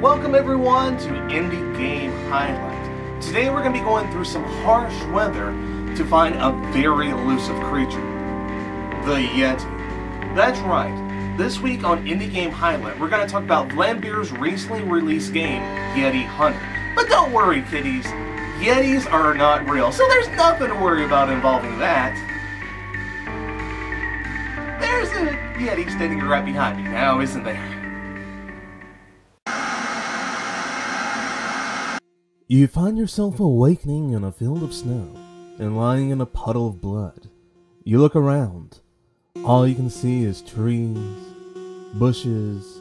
Welcome everyone to Indie Game Highlight. Today we're going to be going through some harsh weather to find a very elusive creature. The Yeti. That's right. This week on Indie Game Highlight we're going to talk about Vlambeer's recently released game, Yeti Hunter. But don't worry kiddies, Yetis are not real, so there's nothing to worry about involving that. There's a Yeti standing right behind me now, isn't there? You find yourself awakening in a field of snow and lying in a puddle of blood. You look around. All you can see is trees, bushes,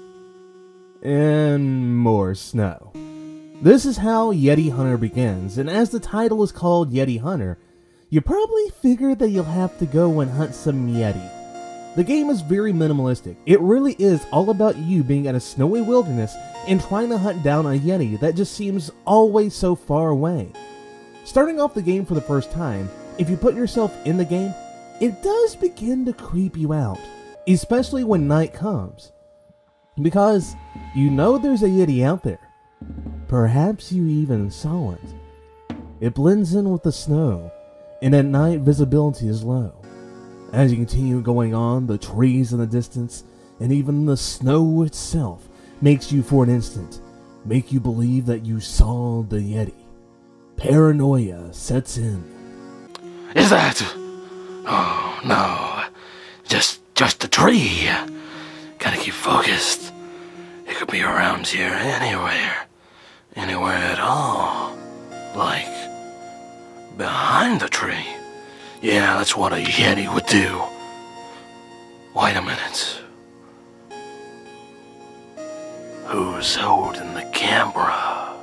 and more snow. This is how Yeti Hunter begins, and as the title is called Yeti Hunter, you probably figured that you'll have to go and hunt some Yeti. The game is very minimalistic. It really is all about you being in a snowy wilderness and trying to hunt down a Yeti that just seems always so far away. Starting off the game for the first time, if you put yourself in the game, it does begin to creep you out, especially when night comes. Because you know there's a Yeti out there. Perhaps you even saw it. It blends in with the snow, and at night visibility is low. As you continue going on, the trees in the distance, and even the snow itself, makes you for an instant, make you believe that you saw the Yeti. Paranoia sets in. Is that? Oh no, just a tree. Gotta keep focused. It could be around here anywhere at all. Like, behind the tree. Yeah, that's what a Yeti would do. Wait a minute. Who's holding the camera?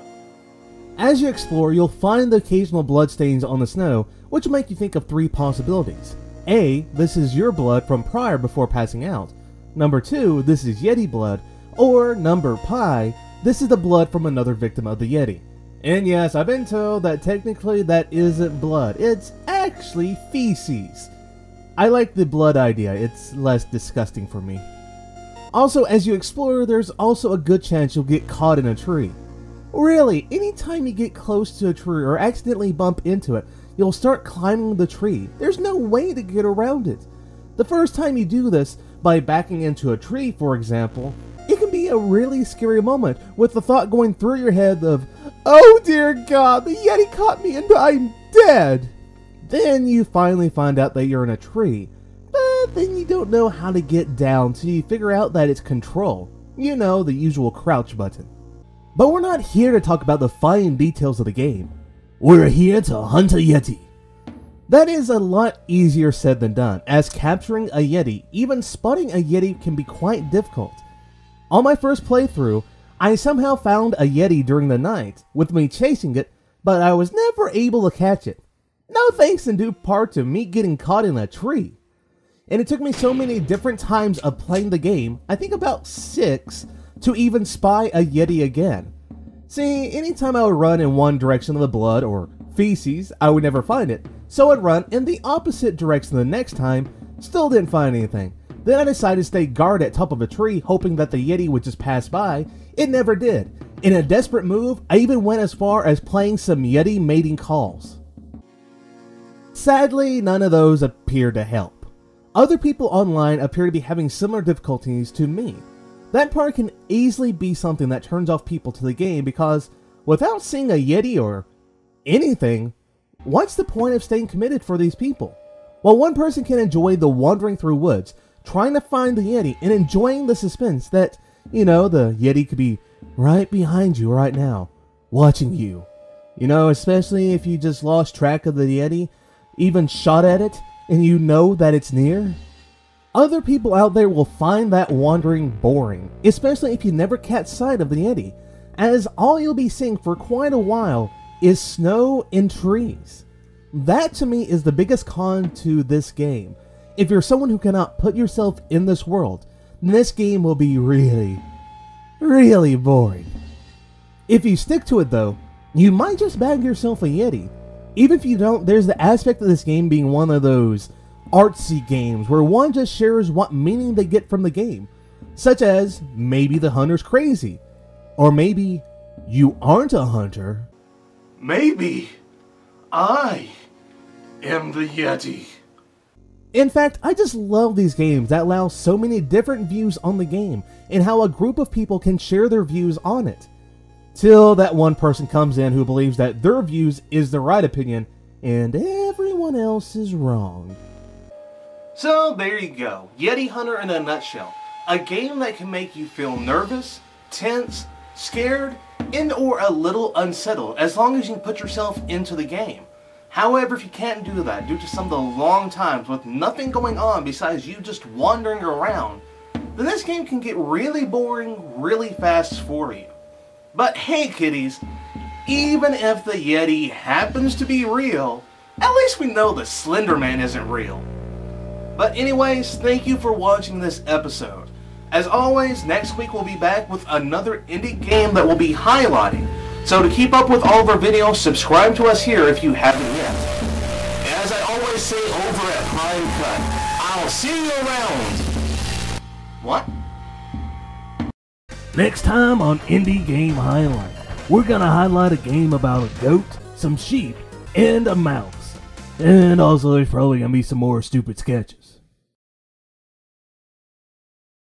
As you explore, you'll find the occasional bloodstains on the snow, which will make you think of three possibilities. A, this is your blood from prior before passing out. Number 2, this is Yeti blood. Or number pi, this is the blood from another victim of the Yeti. And yes, I've been told that technically that isn't blood, it's actually feces. I like the blood idea, it's less disgusting for me. Also, as you explore, there's also a good chance you'll get caught in a tree. Really, anytime you get close to a tree or accidentally bump into it, you'll start climbing the tree. There's no way to get around it. The first time you do this, by backing into a tree for example, it can be a really scary moment with the thought going through your head of, oh dear God, the Yeti caught me and I'm dead! Then you finally find out that you're in a tree, but then you don't know how to get down till you figure out that it's control. You know, the usual crouch button. But we're not here to talk about the fine details of the game. We're here to hunt a Yeti. That is a lot easier said than done, as capturing a Yeti, even spotting a Yeti, can be quite difficult. On my first playthrough, I somehow found a Yeti during the night, with me chasing it, but I was never able to catch it. No thanks in due part to me getting caught in a tree. And it took me so many different times of playing the game, I think about 6, to even spy a Yeti again. See, anytime I would run in one direction of the blood, or feces, I would never find it, so I'd run in the opposite direction the next time, still didn't find anything. Then I decided to stay guard at top of a tree, hoping that the Yeti would just pass by. It never did. In a desperate move, I even went as far as playing some Yeti mating calls. Sadly, none of those appear to help. Other people online appear to be having similar difficulties to me. That part can easily be something that turns off people to the game because, without seeing a Yeti or anything, what's the point of staying committed for these people? While one person can enjoy the wandering through woods, trying to find the Yeti, and enjoying the suspense that, you know, the Yeti could be right behind you right now, watching you. You know, especially if you just lost track of the Yeti, even shot at it, and you know that it's near. Other people out there will find that wandering boring, especially if you never catch sight of the Yeti, as all you'll be seeing for quite a while is snow and trees. That to me is the biggest con to this game. If you're someone who cannot put yourself in this world, then this game will be really boring. If you stick to it though, you might just bag yourself a Yeti, Even if you don't, there's the aspect of this game being one of those artsy games where one just shares what meaning they get from the game. Such as, maybe the hunter's crazy. Or maybe you aren't a hunter. Maybe I am the Yeti. In fact, I just love these games that allow so many different views on the game and how a group of people can share their views on it. Till that one person comes in who believes that their views is the right opinion and everyone else is wrong. So there you go, Yeti Hunter in a nutshell. A game that can make you feel nervous, tense, scared, and or a little unsettled as long as you put yourself into the game. However, if you can't do that due to some of the long times with nothing going on besides you just wandering around, then this game can get really boring really fast for you. But hey kiddies, even if the Yeti happens to be real, at least we know the Slender Man isn't real. But anyways, thank you for watching this episode. As always, next week we'll be back with another indie game that we'll be highlighting. So to keep up with all of our videos, subscribe to us here if you haven't yet. And as I always say over at Prime Cut, I'll see you around. What? Next time on Indie Game Highlight, we're gonna highlight a game about a goat, some sheep, and a mouse. And also there's probably gonna be some more stupid sketches.